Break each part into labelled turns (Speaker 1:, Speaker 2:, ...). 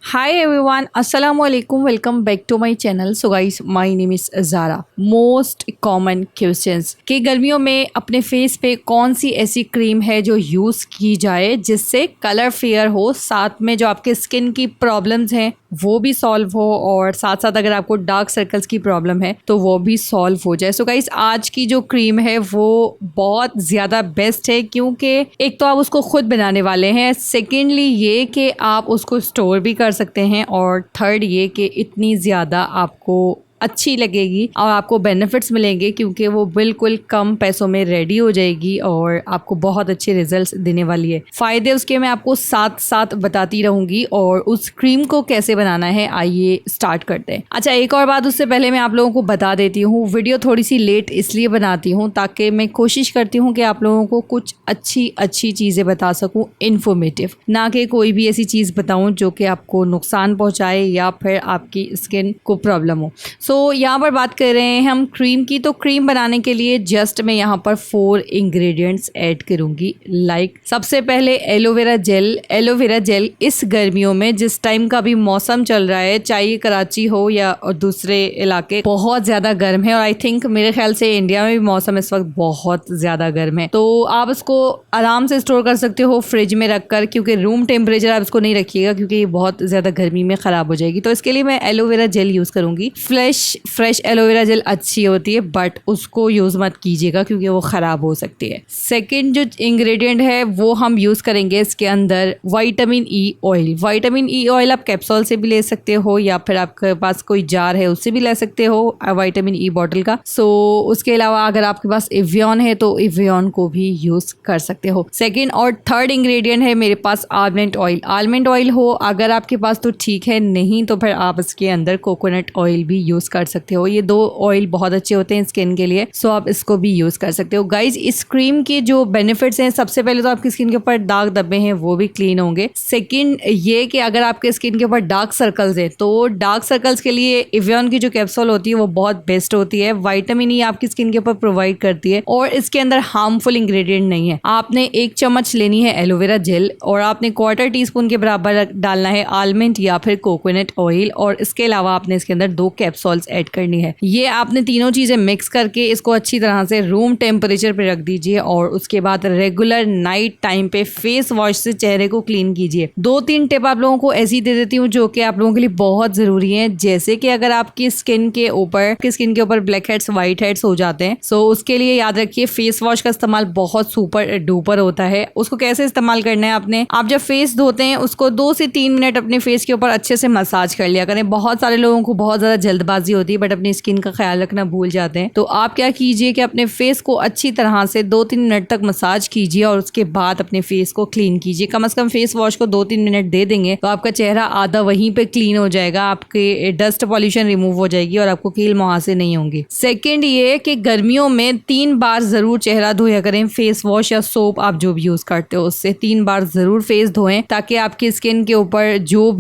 Speaker 1: Hi everyone, Assalamu alaikum. Welcome back to my channel. So guys, my name is Zara. Most common questions कि गर्मियों में अपने face पे कौन सी ऐसी क्रीम है जो यूज़ की जाए जिससे कलर फेयर हो, साथ में जो आपके स्किन की प्रॉब्लम्स हैं वो भी सॉल्व हो, और साथ साथ अगर आपको डार्क सर्कल्स की प्रॉब्लम है तो वो भी सॉल्व हो जाए। सो गाइस, आज की जो क्रीम है वो बहुत ज़्यादा बेस्ट है, क्योंकि एक तो आप उसको खुद बनाने वाले हैं, सेकेंडली ये कि आप उसको स्टोर भी कर सकते हैं, और थर्ड ये कि इतनी ज़्यादा आपको अच्छी लगेगी और आपको बेनिफिट्स मिलेंगे क्योंकि वो बिल्कुल कम पैसों में रेडी हो जाएगी और आपको बहुत अच्छे रिजल्ट्स देने वाली है। फ़ायदे उसके मैं आपको साथ साथ बताती रहूँगी, और उस क्रीम को कैसे बनाना है आइए स्टार्ट करते हैं। अच्छा, एक और बात उससे पहले मैं आप लोगों को बता देती हूँ, वीडियो थोड़ी सी लेट इसलिए बनाती हूँ ताकि मैं कोशिश करती हूँ कि आप लोगों को कुछ अच्छी चीज़ें बता सकूँ, इन्फॉर्मेटिव, ना कि कोई भी ऐसी चीज़ बताऊँ जो कि आपको नुकसान पहुँचाए या फिर आपकी स्किन को प्रॉब्लम हो। सो यहाँ पर बात कर रहे हैं हम क्रीम की। तो क्रीम बनाने के लिए जस्ट मैं यहाँ पर 4 इंग्रेडिएंट्स ऐड करूँगी। लाइक सबसे पहले एलोवेरा जेल। एलोवेरा जेल इस गर्मियों में जिस टाइम का भी मौसम चल रहा है, चाहे कराची हो या दूसरे इलाके, बहुत ज़्यादा गर्म है, और आई थिंक मेरे ख्याल से इंडिया में भी मौसम इस वक्त बहुत ज़्यादा गर्म है। तो आप इसको आराम से स्टोर कर सकते हो फ्रिज में रख कर, क्योंकि रूम टेम्परेचर आप इसको नहीं रखिएगा क्योंकि ये बहुत ज़्यादा गर्मी में ख़राब हो जाएगी। तो इसके लिए मैं एलोवेरा जेल यूज़ करूँगी। फ्रेश एलोवेरा जेल अच्छी होती है, बट उसको यूज़ मत कीजिएगा क्योंकि वो ख़राब हो सकती है। सेकंड जो इंग्रेडिएंट है वो हम यूज़ करेंगे इसके अंदर vitamin E oil. Vitamin E oil आप कैप्सूल से भी ले सकते हो या फिर आपके पास कोई जार है उससे भी ले सकते हो विटामिन ई बॉटल का। सो उसके अलावा अगर आपके पास एवियन है तो एवियन को भी यूज़ कर सकते हो। सेकेंड और थर्ड इंग्रेडिएंट है मेरे पास आलमंड ऑयल। आलमंड ऑयल हो अगर आपके पास तो ठीक है, नहीं तो फिर आप इसके अंदर कोकोनट ऑयल भी यूज़ कर सकते हो। ये 2 ऑयल बहुत अच्छे होते हैं स्किन के लिए, सो आप इसको भी यूज़ कर सकते हो। गाइज, इस क्रीम के जो बेनिफिट्स हैं, सबसे पहले तो आपकी स्किन के ऊपर दाग धब्बे हैं वो भी क्लीन होंगे। सेकंड ये कि अगर आपके स्किन के ऊपर डार्क सर्कल्स हैं तो डार्क सर्कल्स के लिए एवियन की जो कैप्सूल होती है वो बहुत बेस्ट होती है। विटामिन ई आपकी स्किन के ऊपर प्रोवाइड करती है, और इसके अंदर हार्मफुल इंग्रेडिएंट नहीं है। आपने 1 चम्मच लेनी है एलोवेरा जेल, और आपने 1/4 टीस्पून के बराबर डालना है आलमंड या फिर कोकोनट ऑयल, और इसके अलावा आपने इसके अंदर 2 कैप्सूल्स ऐड करनी है। ये आपने तीनों चीजें मिक्स करके इसको अच्छी तरह से रूम टेम्परेचर पे रख दीजिए, और उसके बाद रेगुलर नाइट टाइम पे फेस वॉश से चेहरे को क्लीन कीजिए। 2-3 टिप आप लोगों को ऐसी दे देती हूँ जो कि आप लोगों के लिए बहुत जरूरी है। जैसे कि अगर आपकी स्किन के ऊपर ब्लैक हेड्स, व्हाइट हेड्स हो जाते हैं, सो उसके लिए याद रखिए फेस वॉश का इस्तेमाल बहुत सुपर डुपर होता है। उसको कैसे इस्तेमाल करना है, आप जब फेस धोते हैं उसको 2 से 3 मिनट अपने फेस के ऊपर अच्छे से मसाज कर लिया करें। बहुत सारे लोगों को बहुत ज्यादा जल्दबाजी होती है बट अपनी स्किन का ख्याल रखना भूल जाते हैं। तो आप क्या कीजिए कि अपने फेस को अच्छी तरह से 2-3 मिनट तक मसाज कीजिए, और उसके बाद अपने फेस को क्लीन कीजिए। कम से कम फेस वॉश को 2-3 मिनट दे देंगे तो आपका चेहरा आधा वहीं पे क्लीन हो जाएगा, आपके डस्ट पॉल्यूशन रिमूव हो जाएगी और आपको कील मुहासे नहीं होंगे। सेकेंड ये कि गर्मियों में 3 बार जरूर चेहरा धोया करें। फेस वॉश या सोप आप जो भी यूज करते हो उससे 3 बार जरूर फेस धोएं, ताकि आपकी स्किन के ऊपर जो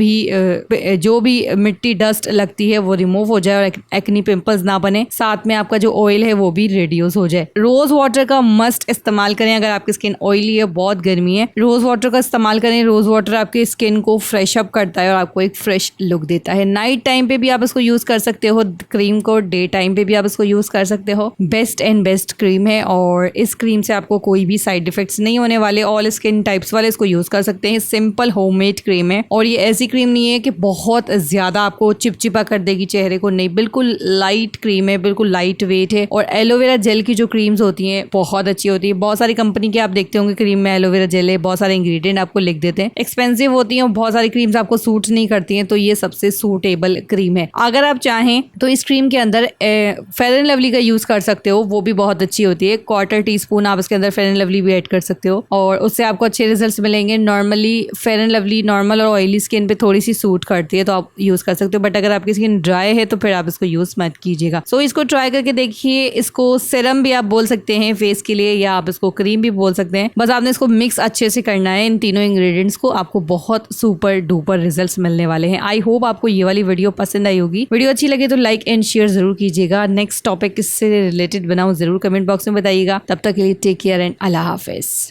Speaker 1: भी मिट्टी डस्ट लगती है वो रिमूव हो जाए और एक्नी पिंपल्स ना बने। साथ में आपका जो ऑयल है वो भी रिड्यूस हो जाए। रोज वाटर का मस्ट इस्तेमाल करें अगर आपकी स्किन ऑयली है, बहुत गर्मी है, रोज वाटर का इस्तेमाल करें। रोज वाटर आपकी स्किन को फ्रेश अप करता है और आपको एक फ्रेश लुक देता है। नाइट टाइम पे भी आप इसको यूज कर सकते हो क्रीम को, डे टाइम पे भी आप इसको यूज कर सकते हो। बेस्ट एंड बेस्ट क्रीम है, और इस क्रीम से आपको कोई भी साइड इफेक्ट्स नहीं होने वाले। ऑल स्किन टाइप्स वाले इसको यूज कर सकते हैं। सिंपल होममेड क्रीम है, और ये ऐसी क्रीम नहीं है कि बहुत ज्यादा आपको चिपचिपा कर देगी चेहरे को, नहीं, बिल्कुल लाइट क्रीम है, बिल्कुल लाइट वेट है। और एलोवेरा जेल की जो क्रीम्स होती हैं बहुत अच्छी होती है। बहुत सारी कंपनी के आप देखते होंगे क्रीम में एलोवेरा जेल है, बहुत सारे इंग्रेडिएंट आपको लिख देते हैं, एक्सपेंसिव होती हैं, और बहुत सारी क्रीम्स आपको सूट नहीं करती हैं। तो ये सबसे सूटेबल क्रीम है। अगर आप चाहें तो इस क्रीम के अंदर फेयर एंड लवली का यूज कर सकते हो, वो भी बहुत अच्छी होती है। 1/4 टीस्पून आप इसके अंदर फेयर एंड लवली भी ऐड कर सकते हो, और उससे आपको अच्छे रिजल्ट्स मिलेंगे। Normally fair and lovely normal और ऑयली स्किन पे थोड़ी सी सूट करती है तो आप यूज कर सकते हो, बट अगर आपकी स्किन ड्राई है तो फिर आप इसको यूज मत कीजिएगा। सो इसको ट्राई करके देखिए। इसको सीरम भी आप बोल सकते हैं फेस के लिए, या आप इसको क्रीम भी बोल सकते हैं। बस आपने इसको मिक्स अच्छे से करना है इन तीनों इंग्रेडिएंट्स को, आपको बहुत सुपर डुपर रिजल्ट्स मिलने वाले हैं। आई होप आपको ये वाली वीडियो पसंद आई होगी। वीडियो अच्छी लगे तो लाइक एंड शेयर जरूर कीजिएगा। नेक्स्ट टॉपिक किससे रिलेटेड बनाऊं जरूर कमेंट बॉक्स में बताइएगा। तब तक के लिए टेक केयर एंड अल्लाह हाफिज।